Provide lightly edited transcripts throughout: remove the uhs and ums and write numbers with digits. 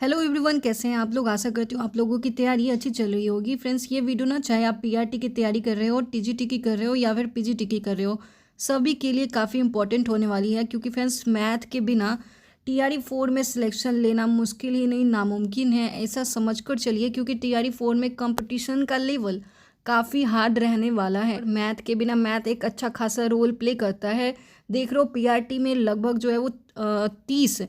Hello everyone, कैसे हैं आप लोग। आशा करती हूँ आप लोगों की तैयारी अच्छी चल रही होगी। फ्रेंड्स, ये वीडियो ना चाहे आप पीआरटी की तैयारी कर रहे हो, टीजीटी की कर रहे हो या फिर पीजीटी की कर रहे हो, सभी के लिए काफ़ी इंपॉर्टेंट होने वाली है। क्योंकि फ्रेंड्स, मैथ के बिना टीआरई 4 में सिलेक्शन लेना मुश्किल ही नहीं नामुमकिन है, ऐसा समझकर चलिए। क्योंकि टीआरई 4 में कंपटीशन का लेवल काफ़ी हार्ड रहने वाला है। मैथ के बिना मैथ एक अच्छा खासा रोल प्ले करता है। देख रहे हो, पीआरटी में लगभग जो है वो 30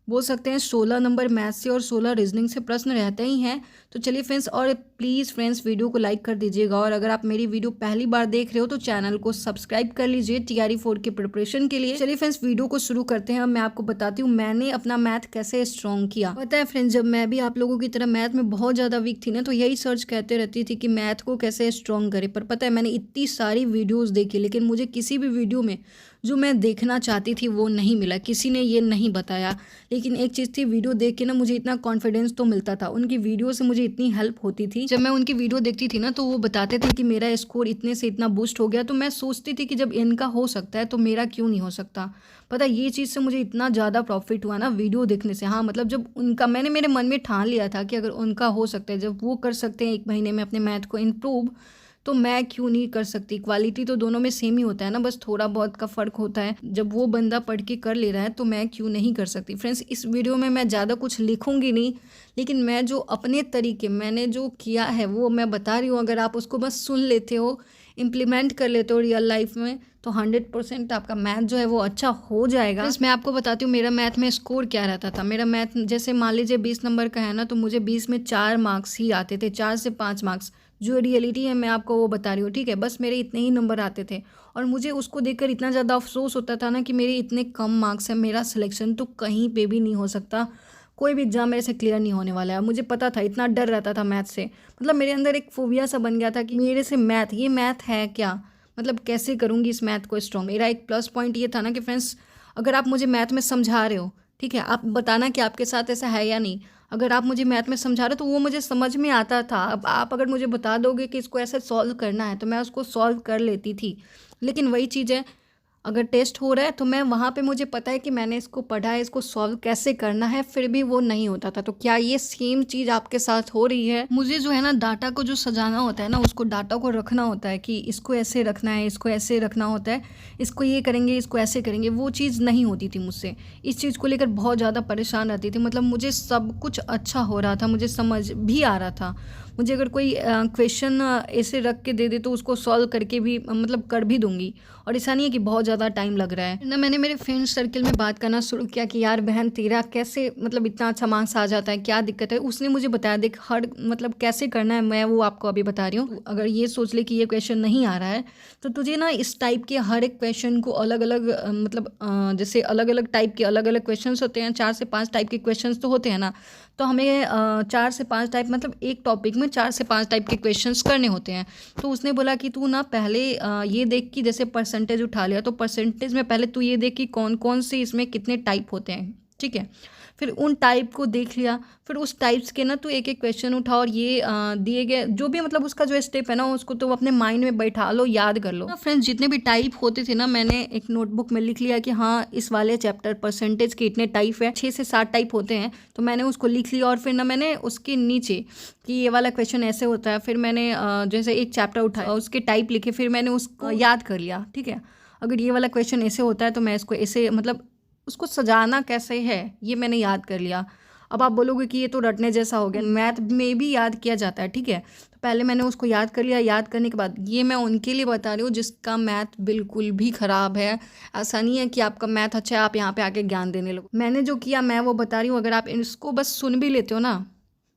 बोल सकते हैं 16 नंबर मैथ से और 16 रीजनिंग से प्रश्न रहते ही हैं। तो चलिए फ्रेंड्स, और प्लीज़ फ्रेंड्स वीडियो को लाइक कर दीजिएगा। और अगर आप मेरी वीडियो पहली बार देख रहे हो तो चैनल को सब्सक्राइब कर लीजिए टीआरई 4 की प्रिपरेशन के लिए। चलिए फ्रेंड्स, वीडियो को शुरू करते हैं। मैं आपको बताती हूँ मैंने अपना मैथ कैसे स्ट्रॉन्ग किया। पता है फ्रेंड्स, जब मैं भी आप लोगों की तरह मैथ में बहुत ज़्यादा वीक थी ना, तो यही सर्च कहते रहती थी कि मैथ को कैसे स्ट्रॉन्ग करे। पर पता है, मैंने इतनी सारी वीडियोज़ देखी, लेकिन मुझे किसी भी वीडियो में जो मैं देखना चाहती थी वो नहीं मिला। किसी ने ये नहीं बताया। लेकिन एक चीज़ थी, वीडियो देख के ना मुझे इतना कॉन्फिडेंस तो मिलता था। उनकी वीडियो से मुझे इतनी हेल्प होती थी। जब मैं उनकी वीडियो देखती थी ना, तो वो बताते थे कि मेरा स्कोर इतने से इतना बूस्ट हो गया। तो मैं सोचती थी कि जब इनका हो सकता है तो मेरा क्यों नहीं हो सकता। पता है, ये चीज़ से मुझे इतना ज़्यादा प्रॉफिट हुआ ना वीडियो देखने से। हाँ, मतलब जब उनका, मैंने मेरे मन में ठान लिया था कि अगर उनका हो सकता है, जब वो कर सकते हैं 1 महीने में अपने मैथ को इम्प्रूव, तो मैं क्यों नहीं कर सकती। क्वालिटी तो दोनों में सेम ही होता है ना, बस थोड़ा बहुत का फ़र्क होता है। जब वो बंदा पढ़ के कर ले रहा है तो मैं क्यों नहीं कर सकती। फ्रेंड्स, इस वीडियो में मैं ज़्यादा कुछ लिखूंगी नहीं, लेकिन मैं जो अपने तरीके मैंने जो किया है वो मैं बता रही हूँ। अगर आप उसको बस सुन लेते हो, इम्प्लीमेंट कर लेते हो रियल लाइफ में, तो 100% आपका मैथ जो है वो अच्छा हो जाएगा। फ्रेंड्स, मैं आपको बताती हूँ मेरा मैथ में स्कोर क्या रहता था। मेरा मैथ जैसे मान लीजिए 20 नंबर का है ना, तो मुझे 20 में 4 मार्क्स ही आते थे, 4 से 5 मार्क्स। जो रियलिटी है मैं आपको वो बता रही हूँ, ठीक है। बस मेरे इतने ही नंबर आते थे और मुझे उसको देखकर इतना ज़्यादा अफसोस होता था ना कि मेरे इतने कम मार्क्स हैं, मेरा सिलेक्शन तो कहीं पे भी नहीं हो सकता, कोई भी एग्जाम मेरे से क्लियर नहीं होने वाला है। मुझे पता था, इतना डर रहता था मैथ से। मतलब मेरे अंदर एक फोबिया सा बन गया था कि मेरे से मैथ, ये मैथ है क्या, मतलब कैसे करूँगी इस मैथ को स्ट्रॉन्ग। मेरा एक प्लस पॉइंट ये था ना कि फ्रेंड्स, अगर आप मुझे मैथ में समझा रहे हो, ठीक है, आप बताना कि आपके साथ ऐसा है या नहीं। अगर आप मुझे मैथ में समझा रहे हो तो वो मुझे समझ में आता था। अब आप अगर मुझे बता दोगे कि इसको ऐसे सॉल्व करना है तो मैं उसको सॉल्व कर लेती थी। लेकिन वही चीज़ है, अगर टेस्ट हो रहा है तो मैं वहाँ पे, मुझे पता है कि मैंने इसको पढ़ा है, इसको सॉल्व कैसे करना है, फिर भी वो नहीं होता था। तो क्या ये सेम चीज़ आपके साथ हो रही है। मुझे जो है ना, डाटा को जो सजाना होता है ना, उसको डाटा को रखना होता है कि इसको ऐसे रखना है, इसको ऐसे रखना होता है, इसको ये करेंगे, इसको ऐसे करेंगे, वो चीज़ नहीं होती थी मुझसे। इस चीज़ को लेकर बहुत ज़्यादा परेशान रहती थी। मतलब मुझे सब कुछ अच्छा हो रहा था, मुझे समझ भी आ रहा था। मुझे अगर कोई क्वेश्चन ऐसे रख के दे दे तो उसको सॉल्व करके भी मतलब कर भी दूंगी। और ऐसा नहीं है कि बहुत ज़्यादा टाइम लग रहा है ना। मैंने मेरे फ्रेंड सर्कल में बात करना शुरू किया कि यार बहन, तेरा कैसे मतलब इतना अच्छा मार्क्स आ जाता है, क्या दिक्कत है। उसने मुझे बताया, देख हर मतलब कैसे करना है, मैं वो आपको अभी बता रही हूँ। अगर ये सोच ले कि ये क्वेश्चन नहीं आ रहा है, तो तुझे ना इस टाइप के हर एक क्वेश्चन को अलग अलग मतलब जैसे अलग अलग टाइप के अलग अलग क्वेश्चन होते हैं, 4 से 5 टाइप के क्वेश्चन तो होते हैं ना। तो हमें 4 से 5 टाइप, मतलब एक टॉपिक में 4 से 5 टाइप के क्वेश्चंस करने होते हैं। तो उसने बोला कि तू ना पहले ये देख कि जैसे परसेंटेज उठा लिया, तो परसेंटेज में पहले तू ये देख कि कौन कौन से इसमें कितने टाइप होते हैं, ठीक है। फिर उन टाइप को देख लिया, फिर उस टाइप्स के ना तू एक एक क्वेश्चन उठा, और ये दिए गए जो भी मतलब उसका जो स्टेप है ना, उसको तो अपने माइंड में बैठा लो, याद कर लो। फ्रेंड्स, जितने भी टाइप होते थे ना, मैंने एक नोटबुक में लिख लिया कि हाँ, इस वाले चैप्टर परसेंटेज के इतने टाइप है, 6 से 7 टाइप होते हैं। तो मैंने उसको लिख लिया, और फिर ना मैंने उसके नीचे कि ये वाला क्वेश्चन ऐसे होता है, फिर मैंने जैसे एक चैप्टर उठाया, उसके टाइप लिखे, फिर मैंने उसको याद कर लिया, ठीक है। अगर ये वाला क्वेश्चन ऐसे होता है तो मैं इसको ऐसे, मतलब उसको सजाना कैसे है ये मैंने याद कर लिया। अब आप बोलोगे कि ये तो रटने जैसा हो गया, मैथ में भी याद किया जाता है, ठीक है। तो पहले मैंने उसको याद कर लिया। याद करने के बाद ये मैं उनके लिए बता रही हूँ जिसका मैथ बिल्कुल भी ख़राब है। ऐसा नहीं है कि आपका मैथ अच्छा है आप यहाँ पे आके ज्ञान देने लगो। मैंने जो किया मैं वो बता रही हूँ। अगर आप इसको बस सुन भी लेते हो ना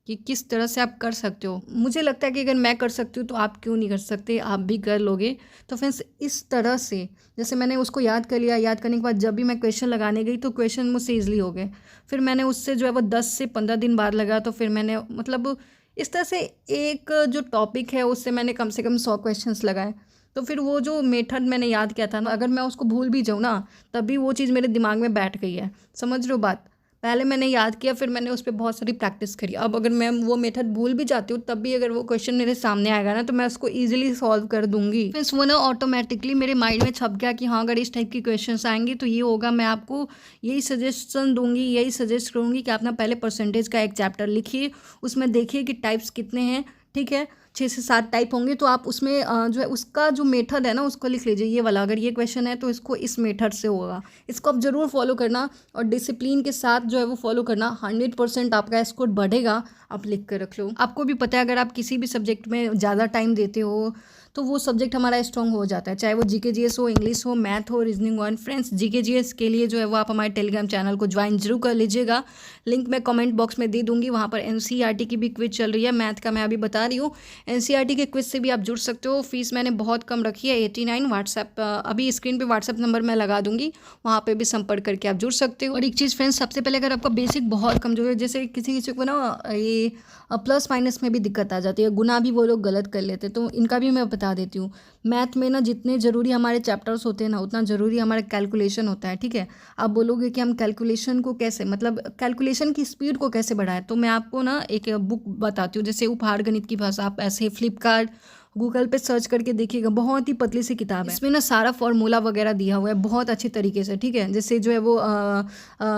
कि किस तरह से आप कर सकते हो, मुझे लगता है कि अगर मैं कर सकती हूँ तो आप क्यों नहीं कर सकते, आप भी कर लोगे। तो फ्रेंड्स, इस तरह से जैसे मैंने उसको याद कर लिया, याद करने के बाद जब भी मैं क्वेश्चन लगाने गई तो क्वेश्चन मुझसे ईजिली हो गए। फिर मैंने उससे जो है वो 10 से 15 दिन बाद लगा, तो फिर मैंने मतलब इस तरह से एक जो टॉपिक है उससे मैंने कम से कम 100 क्वेश्चंस लगाए। तो फिर वो जो मेथड मैंने याद किया था ना, अगर मैं उसको भूल भी जाऊँ ना, तभी वो चीज़ मेरे दिमाग में बैठ गई है। समझ रहे हो बात। पहले मैंने याद किया, फिर मैंने उस पर बहुत सारी प्रैक्टिस करी। अब अगर मैं वो मेथड भूल भी जाती हूँ तब भी अगर वो क्वेश्चन मेरे सामने आएगा ना तो मैं उसको ईजिली सॉल्व कर दूंगी। फ्रेंड्स वो ना ऑटोमेटिकली मेरे माइंड में छप गया कि हाँ अगर इस टाइप की क्वेश्चन आएंगे तो ये होगा। मैं आपको यही सजेशन दूंगी, यही सजेस्ट करूँगी कि आप ना पहले परसेंटेज का एक चैप्टर लिखिए, उसमें देखिए कि टाइप्स कितने हैं, ठीक है, 6 से 7 टाइप होंगे। तो आप उसमें जो है उसका जो मेथड है ना उसको लिख लीजिए, ये वाला अगर ये क्वेश्चन है तो इसको इस मेथड से होगा। इसको आप ज़रूर फॉलो करना और डिसिप्लिन के साथ जो है वो फॉलो करना। 100% आपका स्कोर बढ़ेगा। आप लिख कर रख लो। आपको भी पता है अगर आप किसी भी सब्जेक्ट में ज़्यादा टाइम देते हो तो वो सब्जेक्ट हमारा स्ट्रॉन्ग हो जाता है, चाहे वो जीके जीएस हो, इंग्लिश हो, मैथ हो, रीजनिंग हो। फ्रेंड्स जीके जीएस के लिए जो है वो आप हमारे टेलीग्राम चैनल को ज्वाइन जरूर कर लीजिएगा। लिंक मैं कमेंट बॉक्स में दे दूंगी। वहाँ पर एनसीईआरटी की भी क्विज चल रही है, मैथ का मैं अभी बता रही हूँ। एनसीईआरटी के क्विज से भी आप जुड़ सकते हो। फीस मैंने बहुत कम रखी है, 89। व्हाट्सएप अभी स्क्रीन पे व्हाट्सएप नंबर मैं लगा दूंगी, वहाँ पे भी संपर्क करके आप जुड़ सकते हो। और एक चीज़ फ्रेंड्स, सबसे पहले अगर आपका बेसिक बहुत कमजोर है, जैसे किसी किसी को ना ये प्लस माइनस में भी दिक्कत आ जाती है, गुना भी वो लोग गलत कर लेते हैं, तो इनका भी मैं बता देती हूँ। मैथ में ना जितने ज़रूरी हमारे चैप्टर्स होते हैं ना उतना ज़रूरी हमारा कैलकुलेशन होता है, ठीक है। आप बोलोगे कि हम कैलकुलेशन को कैसे, मतलब कैलकुलेशन की स्पीड को कैसे बढ़ाएं, तो मैं आपको ना एक बुक बताती हूँ, जैसे उपहार गणित की भाषा। आप ऐसे फ्लिपकार्ट गूगल पे सर्च करके देखिएगा, बहुत ही पतली सी किताब है। इसमें ना सारा फॉर्मूला वगैरह दिया हुआ है बहुत अच्छे तरीके से, ठीक है। जैसे जो है वो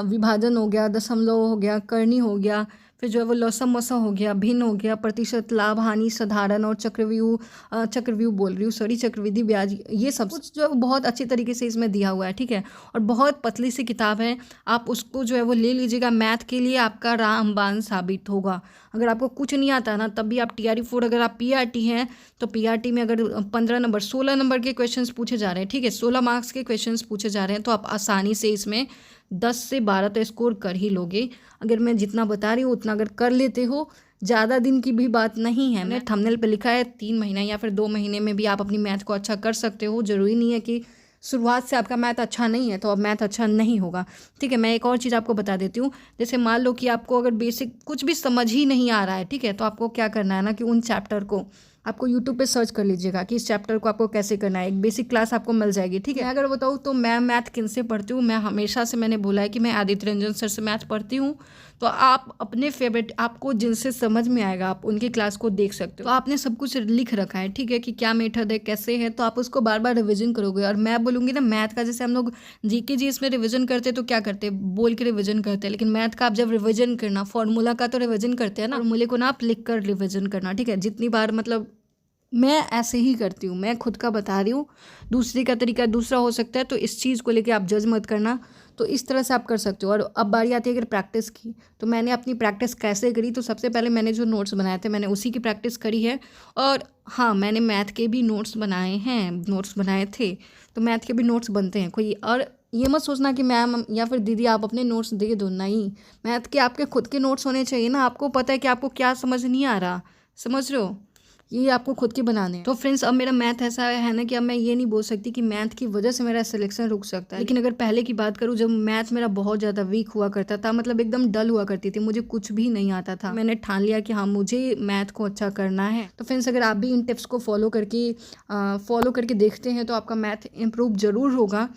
विभाजन हो गया, दशमलव हो गया, करनी हो गया, फिर जो है वो लौसम मौसम हो गया, भिन्न हो गया, प्रतिशत, लाभ हानि, साधारण और चक्रव्यूह बोल रही हूँ, सॉरी, चक्रवृद्धि ब्याज, ये सब कुछ जो है वो बहुत अच्छी तरीके से इसमें दिया हुआ है, ठीक है। और बहुत पतली सी किताब है, आप उसको जो है वो ले लीजिएगा। मैथ के लिए आपका रामबाण साबित होगा। अगर आपको कुछ नहीं आता ना तब भी आप TRE 4, अगर आप PRT हैं तो PRT में अगर 15 नंबर 16 नंबर के क्वेश्चंस पूछे जा रहे हैं, ठीक है, 16 मार्क्स के क्वेश्चंस पूछे जा रहे हैं, तो आप आसानी से इसमें 10 से 12 तो स्कोर कर ही लोगे। अगर मैं जितना बता रही हूँ उतना अगर कर लेते हो, ज़्यादा दिन की भी बात नहीं है। मैंने थंबनेल पे लिखा है 3 महीना या फिर 2 महीने में भी आप अपनी मैथ को अच्छा कर सकते हो। ज़रूरी नहीं है कि शुरुआत से आपका मैथ अच्छा नहीं है तो अब मैथ अच्छा नहीं होगा, ठीक है। मैं एक और चीज़ आपको बता देती हूँ, जैसे मान लो कि आपको अगर बेसिक कुछ भी समझ ही नहीं आ रहा है, ठीक है, तो आपको क्या करना है ना कि उन चैप्टर को आपको यूट्यूब पे सर्च कर लीजिएगा कि इस चैप्टर को आपको कैसे करना है। एक बेसिक क्लास आपको मिल जाएगी, ठीक है। मैं अगर बताऊँ तो मैं मैथ किन से पढ़ती हूँ, मैं हमेशा से मैंने बोला है कि मैं आदित्य रंजन सर से मैथ पढ़ती हूँ। तो आप अपने फेवरेट, आपको जिनसे समझ में आएगा आप उनकी क्लास को देख सकते हो। तो आपने सब कुछ लिख रखा है, ठीक है, कि क्या मेथड है, कैसे है, तो आप उसको बार बार रिविजन करोगे। और मैं बोलूँगी ना मैथ का, जैसे हम लोग जीके जी इसमें रिविजन करते तो क्या करते, बोल के रिविजन करते हैं, लेकिन मैथ का आप जब रिविजन करना, फॉर्मूला का तो रिविजन करते हैं ना, फॉर्मूले को ना आप लिख कर रिविजन करना, ठीक है। जितनी बार, मतलब मैं ऐसे ही करती हूँ, मैं खुद का बता रही हूँ, दूसरे का तरीका दूसरा हो सकता है, तो इस चीज़ को लेके आप जज मत करना। तो इस तरह से आप कर सकते हो। और अब बारी आती है अगर प्रैक्टिस की, तो मैंने अपनी प्रैक्टिस कैसे करी, तो सबसे पहले मैंने जो नोट्स बनाए थे मैंने उसी की प्रैक्टिस करी है। और हाँ, मैंने मैथ के भी नोट्स बनाए हैं, नोट्स बनाए थे, तो मैथ के भी नोट्स बनते हैं कोई। और ये मत सोचना कि मैम या फिर दीदी आप अपने नोट्स दे दो, नहीं, मैथ के आपके खुद के नोट्स होने चाहिए ना। आपको पता है कि आपको क्या समझ नहीं आ रहा, समझ रहे हो, ये आपको खुद के बनाने हैं। तो फ्रेंड्स अब मेरा मैथ ऐसा है ना कि अब मैं ये नहीं बोल सकती कि मैथ की वजह से मेरा सिलेक्शन रुक सकता है। लेकिन अगर पहले की बात करूँ, जब मैथ मेरा बहुत ज़्यादा वीक हुआ करता था, मतलब एकदम डल हुआ करती थी, मुझे कुछ भी नहीं आता था, मैंने ठान लिया कि हाँ मुझे मैथ को अच्छा करना है। तो फ्रेंड्स अगर आप भी इन टिप्स को फॉलो करके देखते हैं तो आपका मैथ इम्प्रूव ज़रूर होगा।